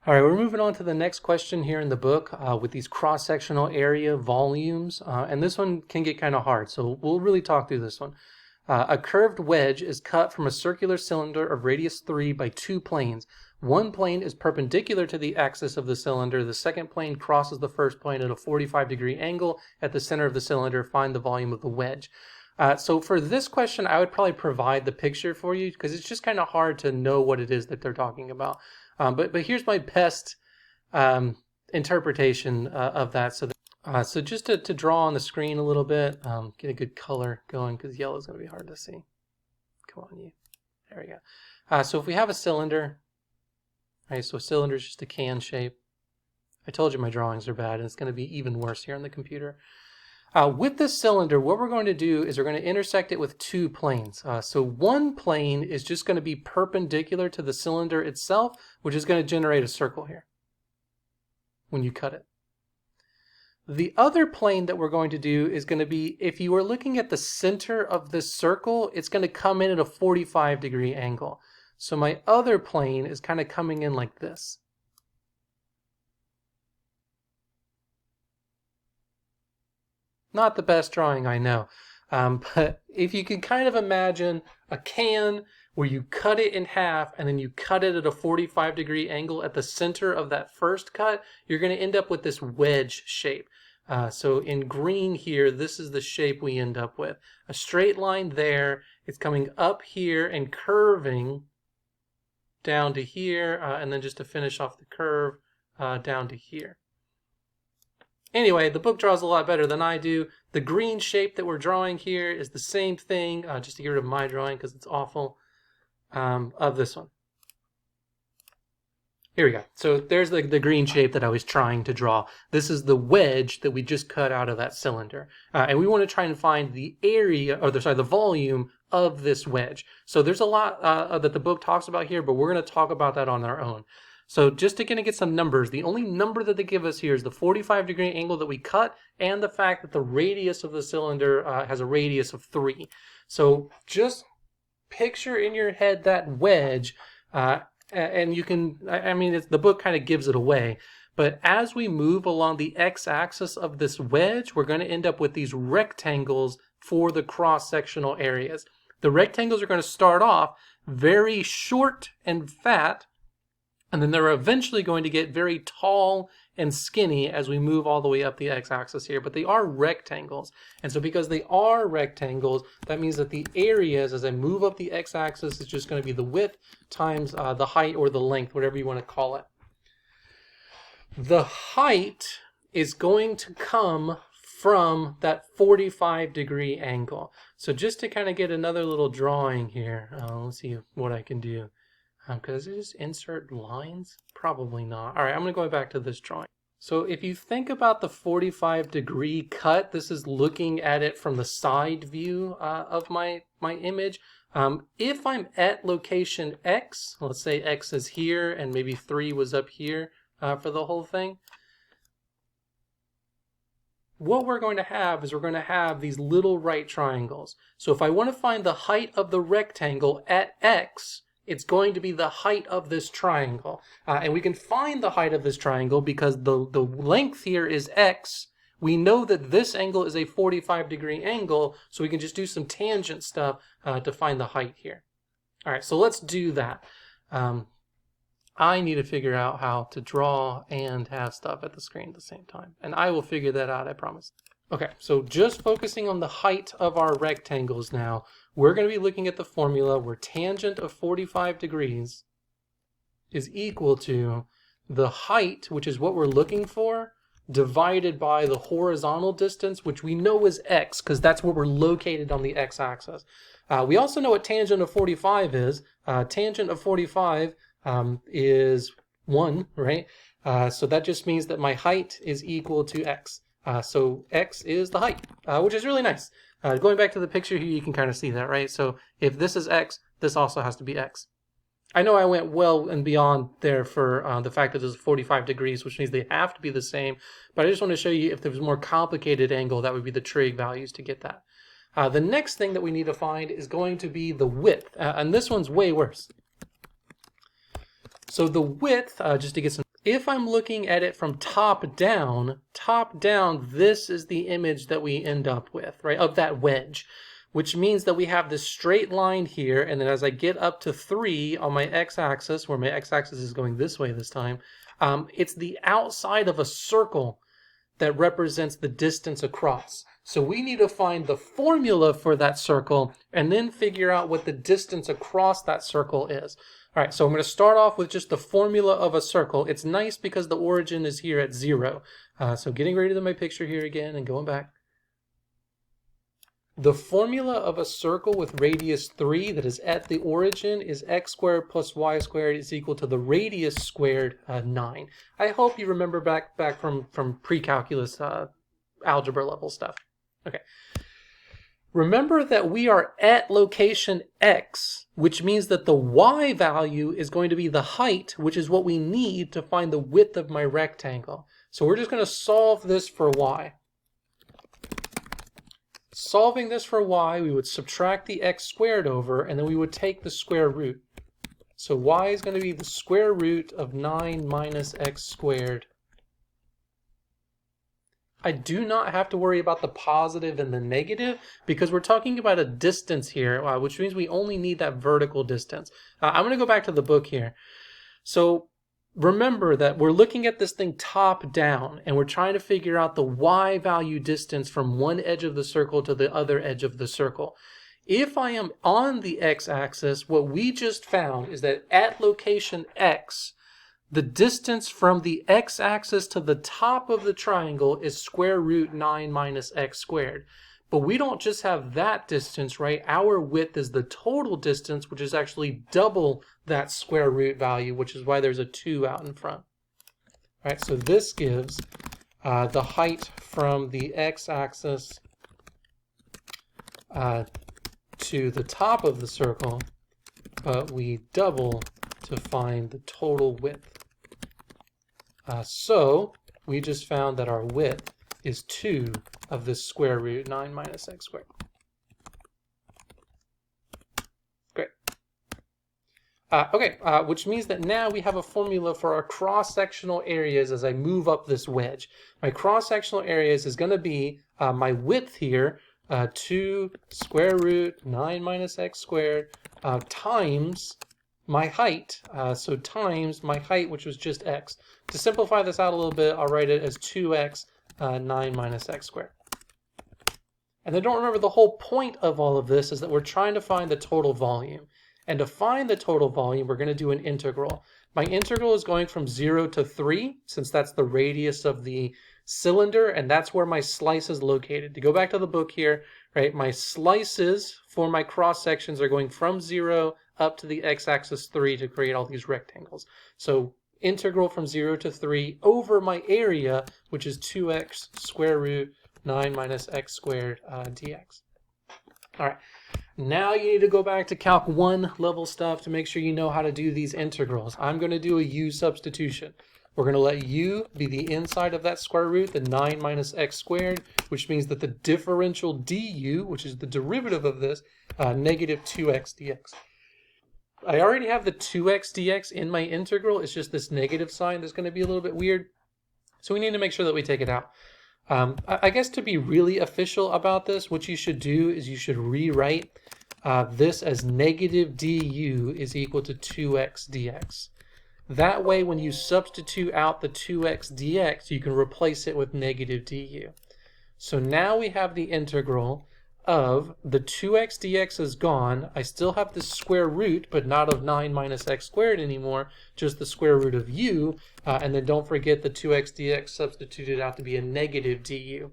All right, we're moving on to the next question here in the book with these cross-sectional area volumes. And this one can get kind of hard, so we'll really talk through this one. A curved wedge is cut from a circular cylinder of radius 3 by two planes. One plane is perpendicular to the axis of the cylinder. The second plane crosses the first plane at a 45-degree angle at the center of the cylinder. Find the volume of the wedge. So for this question, I would probably provide the picture for you because it's just kind of hard to know what it is that they're talking about. But here's my best interpretation of that. So just to draw on the screen a little bit, get a good color going because yellow is going to be hard to see. Come on, you. There we go. So if we have a cylinder, right? So a cylinder is just a can shape. I told you my drawings are bad, and it's going to be even worse here on the computer. With this cylinder, what we're going to do is we're going to intersect it with two planes. So one plane is just going to be perpendicular to the cylinder itself, which is going to generate a circle here when you cut it. The other plane that we're going to do is going to be, if you are looking at the center of this circle, it's going to come in at a 45-degree angle. So my other plane is kind of coming in like this. Not the best drawing, I know. But if you can kind of imagine a can where you cut it in half and then you cut it at a 45-degree angle at the center of that first cut, you're going to end up with this wedge shape. So in green here, this is the shape we end up with. A straight line there, it's coming up here and curving down to here, and then just to finish off the curve, down to here. Anyway, the book draws a lot better than I do. The green shape that we're drawing here is the same thing, just to get rid of my drawing because it's awful, of this one. Here we go. So there's the green shape that I was trying to draw. This is the wedge that we just cut out of that cylinder. And we want to try and find the area, or the volume of this wedge. So there's a lot that the book talks about here, but we're going to talk about that on our own. So just to kind of get some numbers, the only number that they give us here is the 45-degree angle that we cut and the fact that the radius of the cylinder has a radius of 3. So just picture in your head that wedge, and you can, the book kind of gives it away. But as we move along the x-axis of this wedge, we're going to end up with these rectangles for the cross-sectional areas. The rectangles are going to start off very short and fat, and then they're eventually going to get very tall and skinny as we move all the way up the x-axis here. But they are rectangles. And so because they are rectangles, that means that the areas as I move up the x-axis is just going to be the width times the height or the length, whatever you want to call it. The height is going to come from that 45-degree angle. So just to kind of get another little drawing here, let's see what I can do. Because I just insert lines? Probably not. All right, I'm going to go back to this drawing. So if you think about the 45-degree cut, this is looking at it from the side view of my image. If I'm at location X, let's say X is here and maybe 3 was up here for the whole thing, what we're going to have is we're going to have these little right triangles. So if I want to find the height of the rectangle at X, it's going to be the height of this triangle. And we can find the height of this triangle because the length here is X. We know that this angle is a 45-degree angle, so we can just do some tangent stuff to find the height here. All right, so let's do that. I need to figure out how to draw and have stuff at the screen at the same time. And I will figure that out, I promise. Okay, so just focusing on the height of our rectangles now, we're going to be looking at the formula where tangent of 45 degrees is equal to the height, which is what we're looking for, divided by the horizontal distance, which we know is x, because that's where we're located on the x-axis. We also know what tangent of 45 is. Tangent of 45 is 1, right? So that just means that my height is equal to x. So x is the height, which is really nice. Going back to the picture here, you can kind of see that, right? So if this is x, this also has to be x. I know I went well and beyond there for the fact that this is 45 degrees, which means they have to be the same. But I just want to show you if there was a more complicated angle, that would be the trig values to get that. The next thing that we need to find is going to be the width. And this one's way worse. So the width, just to get some... If I'm looking at it from top down, this is the image that we end up with, right, of that wedge, which means that we have this straight line here, and then as I get up to 3 on my x-axis, where my x-axis is going this way this time, it's the outside of a circle that represents the distance across. So we need to find the formula for that circle and then figure out what the distance across that circle is. All right, so I'm going to start off with just the formula of a circle. It's nice because the origin is here at 0. So getting rid of my picture here again and going back. The formula of a circle with radius 3 that is at the origin is x squared plus y squared is equal to the radius squared 9. I hope you remember back from pre-calculus algebra level stuff. Okay. Remember that we are at location x, which means that the y value is going to be the height, which is what we need to find the width of my rectangle. So we're just going to solve this for y. Solving this for y, we would subtract the x squared over, and then we would take the square root. So y is going to be the square root of 9 minus x squared. I do not have to worry about the positive and the negative because we're talking about a distance here, which means we only need that vertical distance. I'm going to go back to the book here. So remember that we're looking at this thing top down and we're trying to figure out the y value distance from one edge of the circle to the other edge of the circle. If I am on the x-axis, what we just found is that at location x, the distance from the x-axis to the top of the triangle is square root 9 minus x squared. But we don't just have that distance, right? Our width is the total distance, which is actually double that square root value, which is why there's a 2 out in front. All right, so this gives the height from the x-axis to the top of the circle, but we double to find the total width. So we just found that our width is 2 of this square root 9 minus x squared. Great. Okay, which means that now we have a formula for our cross-sectional areas as I move up this wedge. My cross-sectional areas is going to be my width here, 2 square root 9 minus x squared times my height, so times my height, which was just x. To simplify this out a little bit, I'll write it as 2x 9 minus x squared. And then don't remember the whole point of all of this is that we're trying to find the total volume. And to find the total volume, we're going to do an integral. My integral is going from 0 to 3, since that's the radius of the cylinder, and that's where my slice is located. To go back to the book here, right, my slices for my cross sections are going from 0 up to the x-axis 3 to create all these rectangles. So integral from 0 to 3 over my area, which is 2x square root 9 minus x squared dx. All right, now you need to go back to Calc 1 level stuff to make sure you know how to do these integrals. I'm going to do a u substitution. We're going to let u be the inside of that square root, the 9 minus x squared, which means that the differential du, which is the derivative of this, negative 2x dx. I already have the 2x dx in my integral. It's just this negative sign that's going to be a little bit weird. So we need to make sure that we take it out. I guess to be really official about this, what you should do is you should rewrite this as negative du is equal to 2x dx. That way, when you substitute out the 2x dx, you can replace it with negative du. So now we have the integral of the 2x dx is gone. I still have the square root, but not of 9 minus x squared anymore, just the square root of u. And then don't forget the 2x dx substituted out to be a negative du.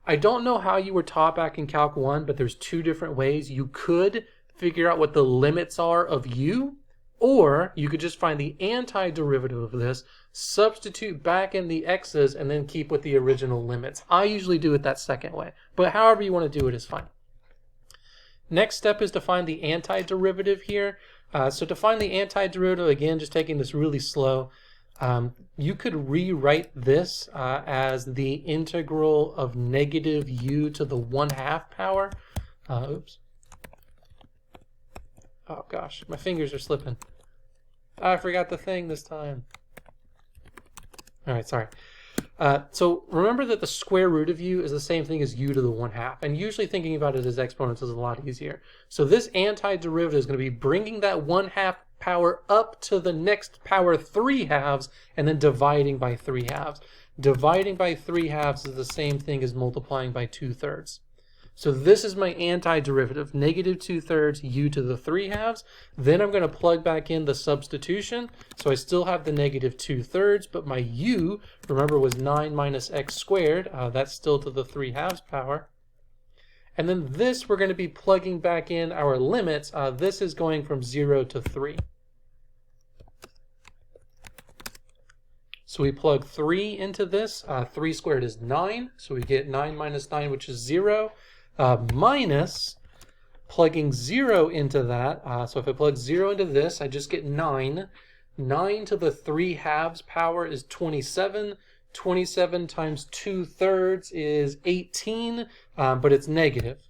I don't know how you were taught back in Calc 1, but there's two different ways. You could figure out what the limits are of u, or you could just find the antiderivative of this, substitute back in the x's, and then keep with the original limits. I usually do it that second way, but however you want to do it is fine. Next step is to find the antiderivative here. So to find the antiderivative, again, just taking this really slow, you could rewrite this as the integral of negative u to the 1/2 power. Oops. Oh gosh, my fingers are slipping. I forgot the thing this time. All right, sorry. So remember that the square root of u is the same thing as u to the 1/2, and usually thinking about it as exponents is a lot easier. So this antiderivative is going to be bringing that 1/2 power up to the next power 3/2 and then dividing by 3/2. Dividing by 3/2 is the same thing as multiplying by 2/3. So this is my antiderivative, negative 2/3 u to the 3/2. Then I'm going to plug back in the substitution. So I still have the negative 2/3, but my u, remember, was 9 minus x squared. That's still to the 3/2 power. And then this, we're going to be plugging back in our limits. This is going from 0 to 3. So we plug 3 into this. 3 squared is 9. So we get 9 minus 9, which is 0. Minus plugging 0 into that. So if I plug 0 into this, I just get 9. 9 to the 3/2 power is 27. 27 times 2/3 is 18, but it's negative.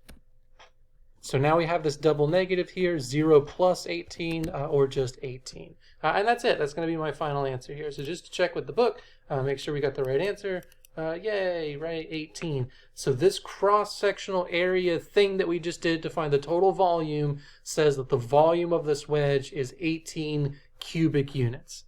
So now we have this double negative here, 0 plus 18, or just 18. And that's it. That's going to be my final answer here. So just to check with the book, make sure we got the right answer. Yay, right, 18. So this cross-sectional area thing that we just did to find the total volume says that the volume of this wedge is 18 cubic units.